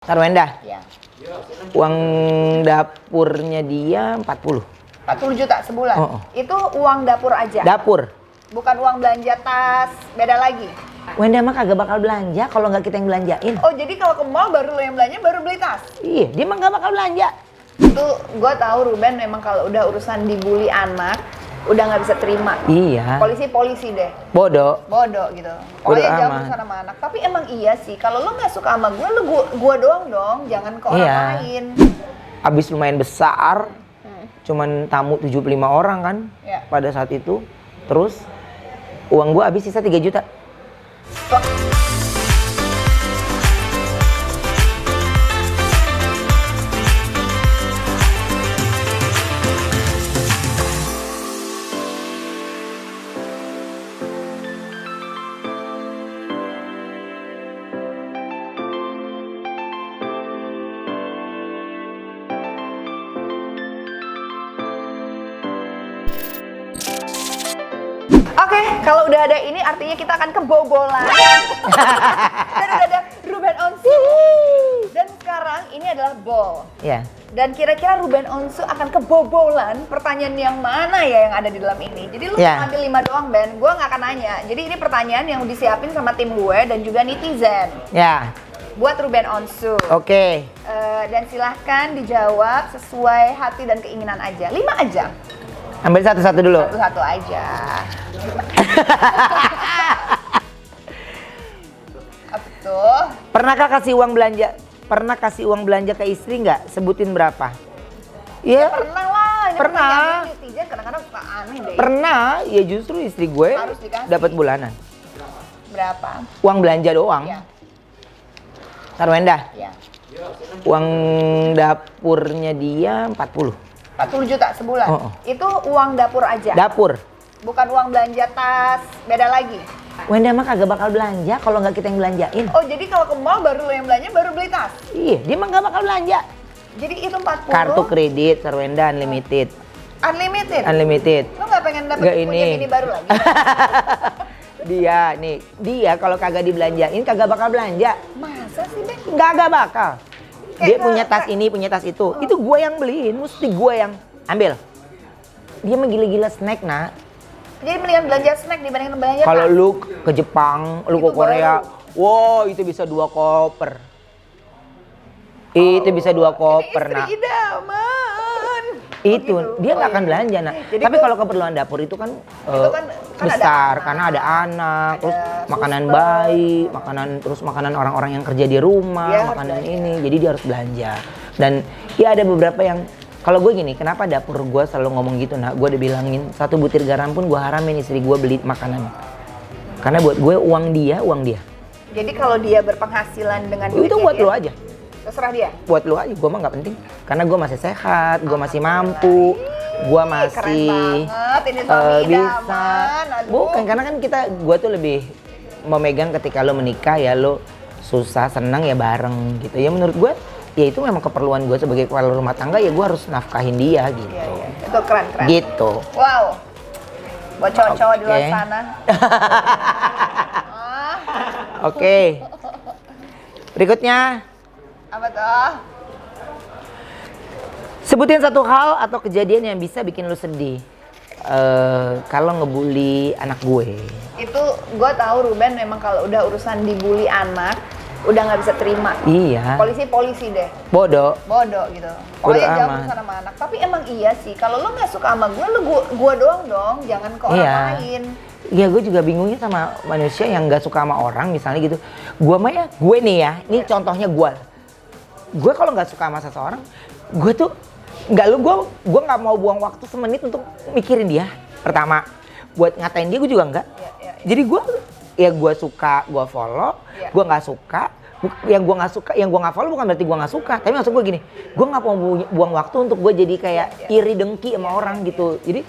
Sarwenda, Ya. uang dapurnya dia 40. 40 juta sebulan? Itu uang dapur aja? Dapur. Bukan uang belanja tas, beda lagi? Wenda mah kagak bakal belanja kalau nggak kita yang belanjain. Oh, jadi kalau ke mall baru lo yang belanja, baru beli tas? Iya, dia mah nggak bakal belanja. Itu gue tahu Ruben memang kalau udah urusan dibully anak, udah nggak bisa terima. Iya. Polisi deh. Bodoh. Bodoh gitu. Bodoh Pokoknya jangan amat. urusan sama anak. Tapi emang iya sih, kalau lo nggak suka sama gue, lo gua doang dong, jangan ke orang Iya. lain. Abis lumayan besar, cuman tamu 75 orang kan Iya. pada saat itu. Terus uang gua habis sisa 3 juta. Oke, kalau udah ada ini artinya kita akan kebobolan. Dan udah ada Ruben Onsu. Dan sekarang ini adalah ball. Ya. Dan kira-kira Ruben Onsu akan kebobolan pertanyaan yang mana ya yang ada di dalam ini. Jadi lu Ya. ambil 5 doang, Ben. Gue nggak akan nanya. Jadi ini pertanyaan yang disiapin sama tim gue dan juga netizen. Ya. Buat Ruben Onsu. Oke. Dan silahkan dijawab sesuai hati dan keinginan aja. 5 aja. Ambil satu-satu dulu. Satu-satu aja. Apa tuh? Pernahkah kasih uang belanja? Pernah kasih uang belanja ke istri nggak? Sebutin berapa? Iya. Pernah lah. Ini Pernah. pertanyaan netizen kadang-kadang suka aneh deh. Pernah. Ya justru istri gue Harus dikasih. dapat bulanan. Berapa? Uang belanja doang. Ya. Sarwenda, Ya. uang dapurnya dia 40. 40 juta sebulan? Itu uang dapur aja? Dapur. Bukan uang belanja tas, beda lagi? Wenda mah kagak bakal belanja kalau nggak kita yang belanjain. Oh, jadi kalau ke mall baru lo yang belanja, baru beli tas? Iya, dia mah nggak bakal belanja. Jadi itu 40? Kartu kredit Sarwenda unlimited. Unlimited? Unlimited. Lo nggak pengen dapet Nggak punya ini. bini baru lagi? Dia kalau kagak dibelanjain kagak bakal belanja. Masa sih, Ben? Kagak bakal. Dia Kayak punya nggak- tas ini, punya tas itu. Itu gue yang beliin, mesti gue yang ambil. Dia mah gila-gila snack, nak. Jadi mendingan belanja snack dibandingin belanja Kalau tas? lu ke Jepang, lu ke Itu Korea, wow itu bisa 2 koper. Itu bisa 2 koper, Ini nak. istri idaman. Itu Oh, gitu. dia nggak Oh, akan iya. belanja, nak. Jadi Tapi gua- kalau keperluan dapur itu kan, kan ada besar, anak, karena ada anak, ada terus makanan suster. bayi, makanan orang-orang yang kerja di rumah, Dia harus makanan belanja. ini, jadi dia harus belanja. Dan ya ada beberapa yang kalau gue gini, kenapa dapur gue selalu ngomong gitu, nak? Gue udah bilangin 1 butir garam pun gue haramin istri gue beli makanan. Karena buat gue uang dia. Jadi kalau dia berpenghasilan dengan Itu duitnya buat dia, lu aja. terserah dia. Buat lu aja, gue mah nggak penting. Karena gue masih sehat, gue masih mampu, gue Keren masih banget ini suami bisa. idaman. Aduh. Bukan, karena kan gue tuh lebih memegang ketika lo menikah ya lo susah senang ya bareng gitu. Ya menurut gue, ya itu memang keperluan gue sebagai kepala rumah tangga, ya gue harus nafkahin dia gitu. Iya, iya. Itu keren. Gitu. Wow. Buat cowok-cowok di luar Oke. sana. Ah, Oke. Berikutnya, apa tuh? sebutin satu hal atau kejadian yang bisa bikin lo sedih. Kalau ngebully anak gue. Itu gue tahu Ruben memang kalau udah urusan dibully anak, udah nggak bisa terima. Iya. Polisi deh. Bodoh. Bodoh gitu. Bodoh Pokoknya jangan amat. urusan sama anak. Tapi emang iya sih, kalau lo nggak suka sama gue, lo gua doang dong, jangan ke orang Iya. lain. Iya, gue juga bingungnya sama manusia yang nggak suka sama orang, misalnya gitu. Gue mah ya, gue nih ya, ini contohnya gue. Gue kalau nggak suka sama seseorang, gue tuh gue nggak mau buang waktu semenit untuk mikirin dia. Pertama, buat ngatain dia gue juga nggak. Iya. Jadi gue suka, gue follow. Iya. Gue nggak suka, yang gue nggak follow bukan berarti gue nggak suka. Tapi maksud gue gini, gue nggak mau buang waktu untuk gue jadi kayak iri dengki sama orang gitu. Jadi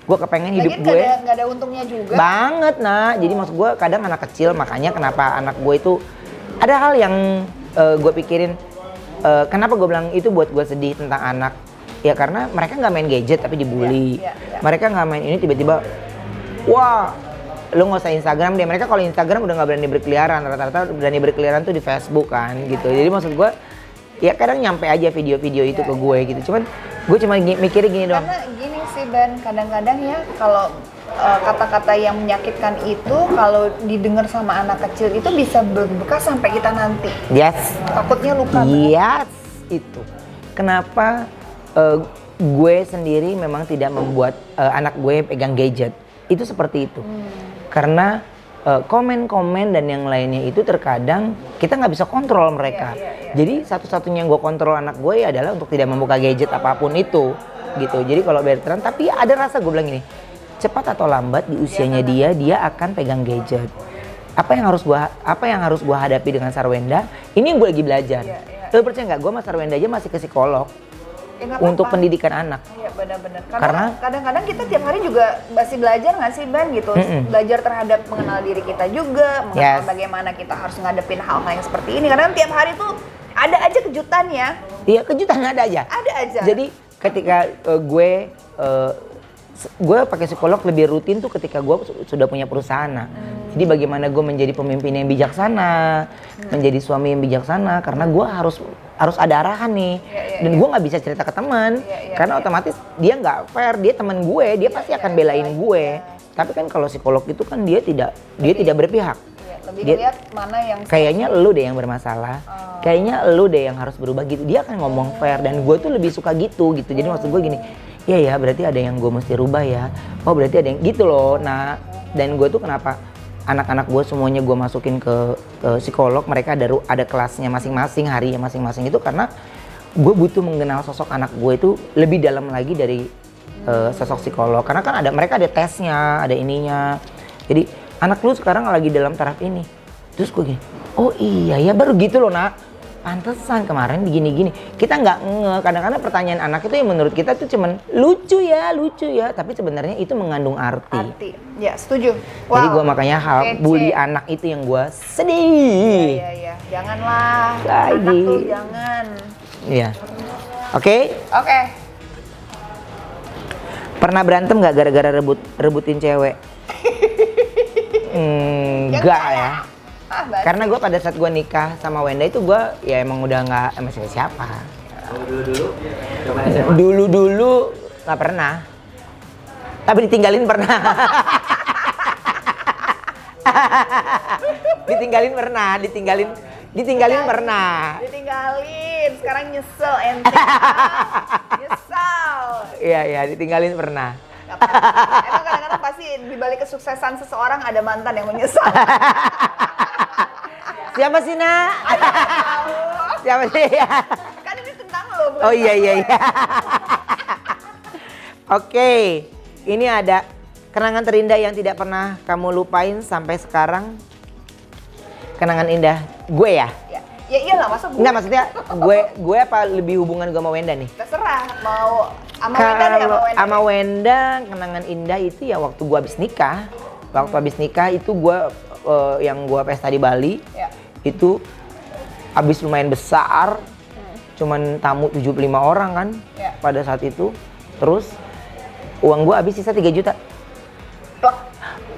gue kepengen hidup Lagian gue nggak ada untungnya juga. banget, nah. Jadi maksud gue kadang anak kecil, makanya kenapa anak gue itu ada hal yang gue pikirin. Kenapa gue bilang itu buat gue sedih tentang anak? Ya karena mereka nggak main gadget tapi dibully. Iya. Mereka nggak main ini tiba-tiba, wah lu nggak usah Instagram deh. Mereka kalau Instagram udah nggak berani berkeliaran, rata-rata berani berkeliaran tuh di Facebook kan gitu. Jadi maksud gue ya kadang nyampe aja video-video itu ke gue gitu. Cuman gue cuma mikirnya gini doang. Karena gini sih Ben, kadang-kadang ya kalau kata-kata yang menyakitkan itu kalau didengar sama anak kecil itu bisa berbekas sampai kita nanti. Yes. Takutnya luka. Yes, itu. Kenapa gue sendiri memang tidak membuat anak gue pegang gadget. Itu seperti itu. Karena komen-komen dan yang lainnya itu terkadang kita nggak bisa kontrol mereka. Jadi satu-satunya yang gue kontrol anak gue adalah untuk tidak membuka gadget apapun itu. Gitu. Jadi kalau Bertrand, tapi ada rasa gue bilang gini, cepat atau lambat di usianya dia akan pegang gadget. Apa yang harus gua hadapi dengan Sarwenda? Ini yang gue lagi belajar. Lo percaya nggak? Gue sama Sarwenda aja masih ke psikolog untuk pendidikan anak. Iya benar-benar. Karena kadang-kadang kita tiap hari juga masih belajar nggak sih Ben gitu? Belajar terhadap mengenal diri kita juga, mengenal bagaimana kita harus ngadepin hal-hal yang seperti ini. Karena tiap hari tuh ada aja kejutannya. Iya kejutan ada aja. Ada aja. Jadi ketika gue pakai psikolog lebih rutin tuh ketika gue sudah punya perusahaan. Jadi bagaimana gue menjadi pemimpin yang bijaksana, menjadi suami yang bijaksana, karena gue harus ada arahan nih. Dan gue nggak bisa cerita ke teman, karena otomatis dia nggak fair, dia teman gue, dia pasti akan belain gue. Tapi kan kalau psikolog itu kan dia tidak berpihak. Lebih lihat mana yang kayaknya lu deh yang bermasalah, kayaknya lu deh yang harus berubah gitu. Dia akan ngomong fair dan gue tuh lebih suka gitu. Jadi maksud gue gini, iya ya berarti ada yang gue mesti rubah ya. Oh berarti ada yang gitu loh. Nah dan gue tuh kenapa anak-anak gue semuanya gue masukin ke psikolog, mereka ada kelasnya masing-masing, harinya masing-masing itu karena gue butuh mengenal sosok anak gue itu lebih dalam lagi dari sosok psikolog. Karena kan mereka ada tesnya, ada ininya. Jadi anak lu sekarang lagi dalam taraf ini. Terus gue gini, oh iya ya baru gitu loh nak. Pantesan kemarin begini-gini. Kita nggak kadang-kadang pertanyaan anak itu yang menurut kita tuh cuman lucu ya. Tapi sebenarnya itu mengandung arti. Ya setuju. Wow. Jadi gue makanya bully anak itu yang gue sedih. Iya. Janganlah. Anak tuh jangan. Iya. Oke. Pernah berantem nggak gara-gara rebutin cewek? Enggak ya. Karena gue pada saat gue nikah sama Wenda itu gue ya emang udah nggak sama siapa. Dulu nggak pernah. Tapi ditinggalin pernah. ditinggalin pernah. Ditinggalin. Sekarang nyesel ente. Nyesel. Iya ditinggalin pernah. Emang kadang-kadang pasti di balik kesuksesan seseorang ada mantan yang menyesal. Siapa sih nak? Siapa sih? Kan ini tentang lo. Oh iya. Oke, ini ada kenangan terindah yang tidak pernah kamu lupain sampai sekarang. Kenangan indah gue ya? Ya iyalah masa gue. Enggak maksudnya gue apa lebih hubungan gue sama Wenda nih? Terserah mau sama Wenda deh sama Wenda kenangan indah itu ya waktu gue habis nikah. Waktu habis nikah itu gue yang gue pesta di Bali. Itu habis lumayan besar. Cuman tamu 75 orang kan pada saat itu. Terus uang gue habis sisa 3 juta.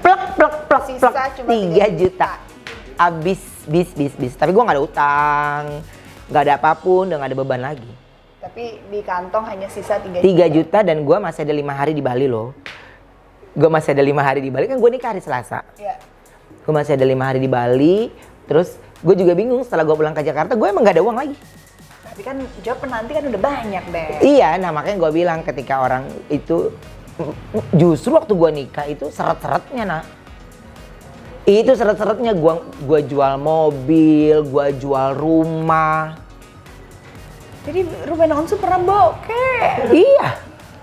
Plek. Sisa cuma 3 juta. Habis bis. Tapi gue gak ada utang. Gak ada apapun, udah gak ada beban lagi. Tapi di kantong hanya sisa 3 juta dan gue masih ada 5 hari di Bali loh. Gue masih ada 5 hari di Bali, kan gue nikah hari Selasa. Gue masih ada 5 hari di Bali. Terus gue juga bingung setelah gue pulang ke Jakarta, gue emang gak ada uang lagi. Tapi kan job penanti kan udah banyak deh. Iya, nah makanya gue bilang ketika orang itu, justru waktu gue nikah itu seret-seretnya nak. Itu seret-seretnya gue jual mobil, gue jual rumah. Jadi Ruben Onsu pernah bokeh? Iya.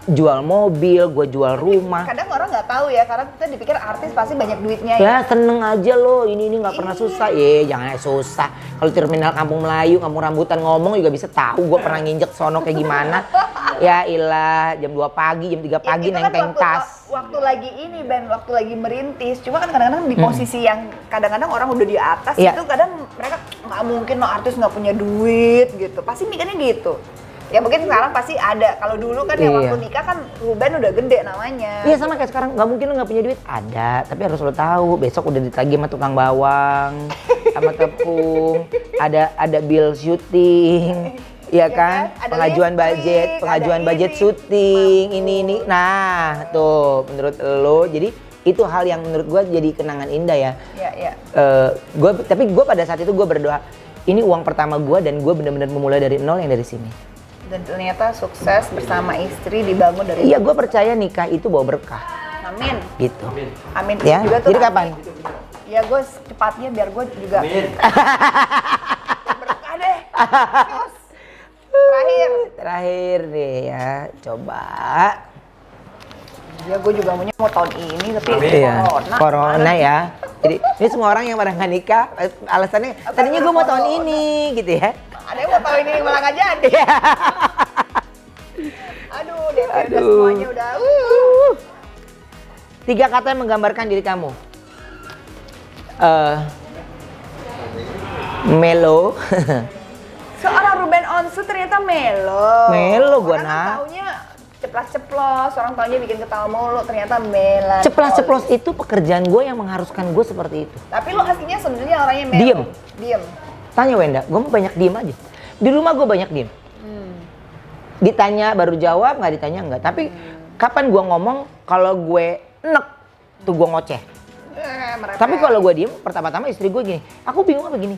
Jual mobil, gue jual rumah. Kadang orang nggak tahu ya, karena kita dipikir artis pasti banyak duitnya ya. Ya seneng aja lo, ini nggak pernah susah. Jangan susah. Kalau terminal Kampung Melayu, Kampung Rambutan ngomong juga bisa tahu gue pernah nginjek sono kayak gimana. Ya ilah, jam 2 pagi, jam 3 pagi nenteng tas. Waktu lagi ini Ben, waktu lagi merintis. Cuma kan kadang-kadang di posisi yang kadang-kadang orang udah di atas itu kadang mereka nggak mungkin lo artis nggak punya duit gitu. Pasti mikirnya gitu. Ya mungkin sekarang pasti ada. Kalau dulu kan ya waktu nikah kan Ruben udah gede namanya. Iya sama kayak sekarang, nggak mungkin lu nggak punya duit. Ada, tapi harus lo tahu besok udah ditagih sama tukang bawang, sama tepung, ada bill syuting, ya kan? Pengajuan budget syuting, ini. Nah, tuh menurut lo, jadi itu hal yang menurut gua jadi kenangan indah ya. Iya. Tapi gue pada saat itu gue berdoa, ini uang pertama gue dan gue benar-benar memulai dari nol yang dari sini. Dan ternyata sukses bersama istri dibangun dari. Iya, gue percaya nikah itu bawa berkah. Amin. Gitu. Amin. Ya. Juga tuh jadi kapan? Ya gue cepatnya biar gue juga. Amin. Berkah deh. Terakhir nih ya, coba. Ya gue juga mau tahun ini tapi corona ya. Jadi ini semua orang yang pada nggak nikah, alasannya tadinya gue mau tahun ini gitu ya. Ada yang mau tahun ini malah nggak jadi. Aduh, udah semuanya udah. 3 kata yang menggambarkan diri kamu. Melo. Seorang Ruben Onsu ternyata melo. Melo gue taunya ceplas-ceplos, orang taunya bikin ketawa mulu, ternyata mela. Ceplas-ceplos itu pekerjaan gue yang mengharuskan gue seperti itu. Tapi lo aslinya sebenarnya orangnya melo. Diem. Tanya Wenda, gue mau banyak diem aja. Di rumah gue banyak diem. Ditanya baru jawab, nggak ditanya nggak. Tapi kapan gue ngomong, kalau gue enek, tuh gue ngoceh. Tapi kalau gue diem, pertama-tama istri gue gini, aku bingung apa gini.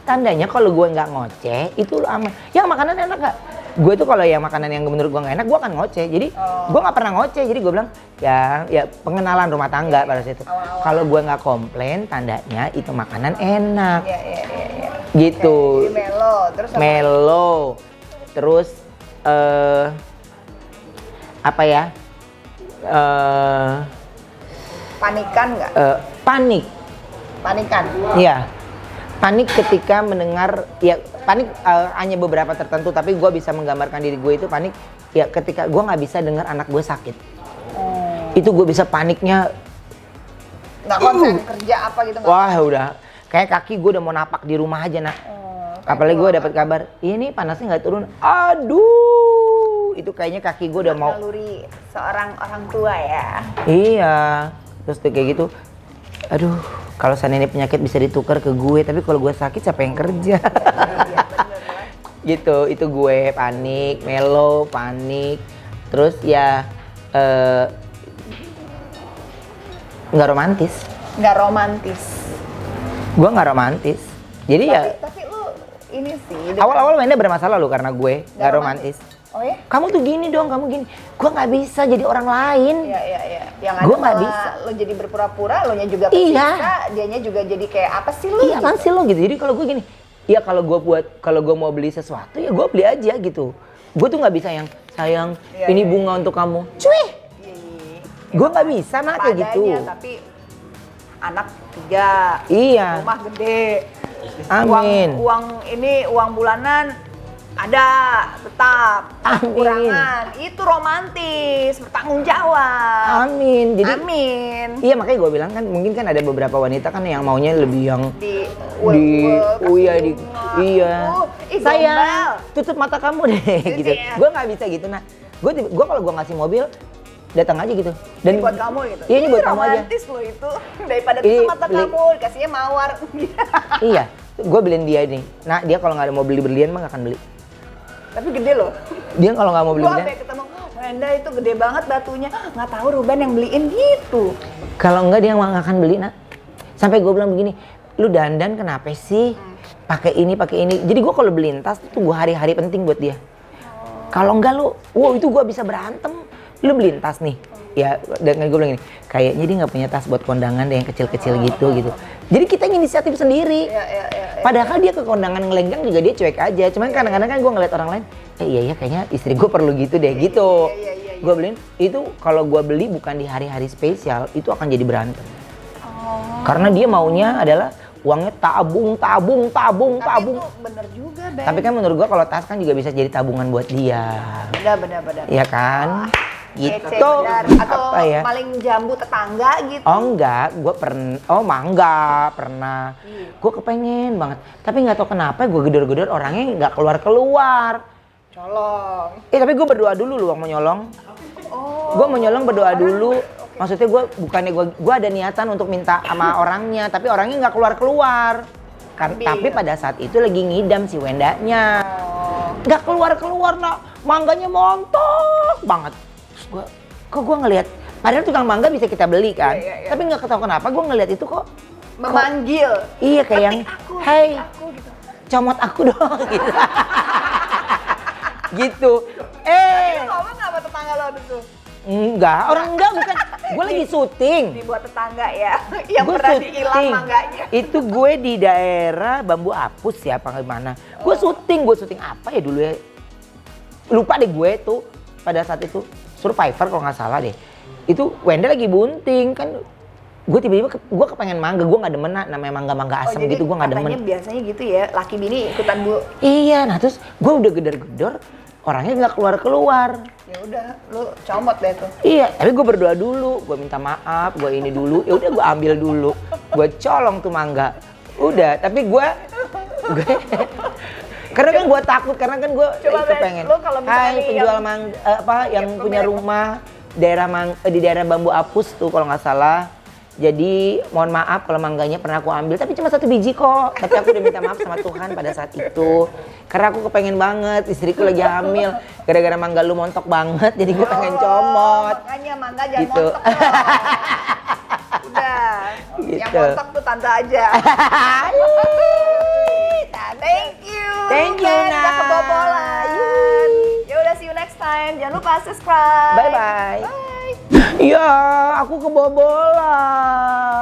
Tandanya kalau gue nggak ngoceh, itu aman. Yang makanan enak nggak? Gue tuh kalau yang makanan yang menurut gue nggak enak, gue akan ngoceh. Jadi gue nggak pernah ngoceh. Jadi gue bilang ya pengenalan rumah tangga pada situ. Kalau gue nggak komplain, tandanya itu makanan enak. Gitu. Jadi melo. Terus melo. Terus apa ya? Panikan nggak? Panikan. Iya. Panik ketika mendengar, ya panik hanya beberapa tertentu, tapi gue bisa menggambarkan diri gue itu panik ya ketika gue nggak bisa dengar anak gue sakit. Itu gue bisa paniknya. Nggak konsen kerja apa gitu? Wah udah, kayak kaki gue udah mau napak di rumah aja nak. Apalagi gue dapat kabar, ini panasnya nggak turun. Aduh, itu kayaknya kaki gue udah mau. Naluri seorang orang tua ya. Iya, terus tuh kayak gitu. Aduh, kalau seandainya penyakit bisa ditukar ke gue, tapi kalau gue sakit siapa yang kerja? Iya, bener. Gitu, itu gue panik, melo, panik. Terus ya nggak romantis. Nggak romantis. Gue nggak romantis. Jadi tapi lu ini sih. Awal-awal mainnya bermasalah lo karena gue nggak romantis. Oh ya? Kamu tuh gini dong, kamu gini. Gue nggak bisa jadi orang lain. Iya. Yang gue nggak bisa. Lo jadi berpura-pura, lo nya juga tersiksa, dianya juga jadi kayak apa sih lo? Iya, apaan sih lo gitu. Jadi kalau gue gini, ya kalau gue mau beli sesuatu ya gue beli aja gitu. Gue tuh nggak bisa yang sayang ini bunga untuk kamu. Cuy. Gue nggak bisa nak kayak gitu. Tapi anak 3. Iya. Rumah gede. Amin. Uang bulanan ada tetap. Kekurangan. Itu romantis, bertanggung jawab. Amin. Jadi amin. Iya makanya gue bilang kan mungkin kan ada beberapa wanita kan yang maunya lebih yang sayang tutup mata kamu deh gitu. Gue nggak bisa gitu nah. Gue kalau gue ngasih mobil datang aja gitu. Dan ini buat kamu gitu. Iya ini buat kamu aja. Romantis lo itu daripada tutup mata kamu kasihnya mawar. Iya, gue beliin dia nih. Nah dia kalau nggak ada mau beli berlian mah nggak akan beli. Tapi gede loh. Dia kalau nggak mau beli berlian. Gue ketemu Wenda itu gede banget batunya. Nggak tahu Ruben yang beliin gitu. Kalau enggak dia nggak akan beli nak. Sampai gue bilang begini, lu dandan kenapa sih? Pakai ini. Jadi gue kalau beliin tas itu gue hari-hari penting buat dia. Kalau enggak lu, itu gue bisa berantem. Lu beliin tas nih, ya dengan gue bilang gini, kayaknya dia nggak punya tas buat kondangan deh yang kecil-kecil gitu. Jadi kita inisiatif sendiri. Padahal dia ke kondangan ngelenggang juga dia cuek aja. Cuman kadang-kadang kan gue ngeliat orang lain, iya kayaknya istri gue perlu gitu deh gitu. Gue beliin itu kalau gue beli bukan di hari-hari spesial itu akan jadi berantem. Karena dia maunya adalah uangnya tabung. Tapi itu bener juga, Ben. Tapi kan menurut gue kalau tas kan juga bisa jadi tabungan buat dia. Bener. Iya kan? Gitu. Atau apa ya? maling jambu tetangga gitu. Oh enggak, gue pernah. Gue kepengen banget. Tapi nggak tahu kenapa gue gedor-gedor orangnya nggak keluar. Colong. Tapi gue berdoa dulu loh mau nyolong. Oh. Gue mau nyolong berdoa dulu. Maksudnya gue bukannya gue ada niatan untuk minta sama orangnya, tapi orangnya nggak keluar. Tapi pada saat itu lagi ngidam si Wendanya. Nggak keluar nak, mangganya montok banget. Terus gue ngelihat, padahal tukang mangga bisa kita beli kan, tapi nggak tahu kenapa gue ngelihat itu kok memanggil. Iya kayak yang, hai, gitu. comot aku dong gitu. Gitu. Tapi lo ngomong nggak sama tetangga lo itu? Enggak, bukan. Gue lagi syuting. Dibuat tetangga ya, yang Gua pernah syuting. dihilang mangganya. Itu gue di daerah Bambu Apus ya, apa gimana. Gue syuting apa ya dulu ya. Lupa deh gue tuh pada saat itu. Survivor kalau nggak salah deh. Itu Wenda lagi bunting kan. Gue tiba-tiba gue kepengen mangga, gue nggak demen namanya mangga asam gitu, gue nggak demen. Katanya biasanya gitu ya, laki bini ikutan bu. Iya, nah terus gue udah gedor-gedor, orangnya nggak keluar. Ya udah, lu comot deh tuh. Iya, tapi gue berdoa dulu, gue minta maaf, gue ini dulu, ya udah gue ambil dulu, gue colong tuh mangga, udah. Tapi gue karena kan gue takut, karena kan gue kepengen. Hai penjual mangga, yang punya rumah di daerah Bambu Apus tuh kalau nggak salah. Jadi mohon maaf kalau mangganya pernah aku ambil, tapi cuma 1 biji kok. Tapi aku udah minta maaf sama Tuhan pada saat itu. Karena aku kepengen banget, istriku lagi hamil. Gara-gara mangga lu montok banget, jadi gue pengen comot. Makanya mangga jangan gitu. montok loh. Udah, Gitu. yang montok tuh tante aja. Thank you. Thank you, Ben, udah Nak. kebobolan. Ya udah, see you next time. Jangan lupa subscribe. Bye-bye. Bye. Ya, aku kebobolan.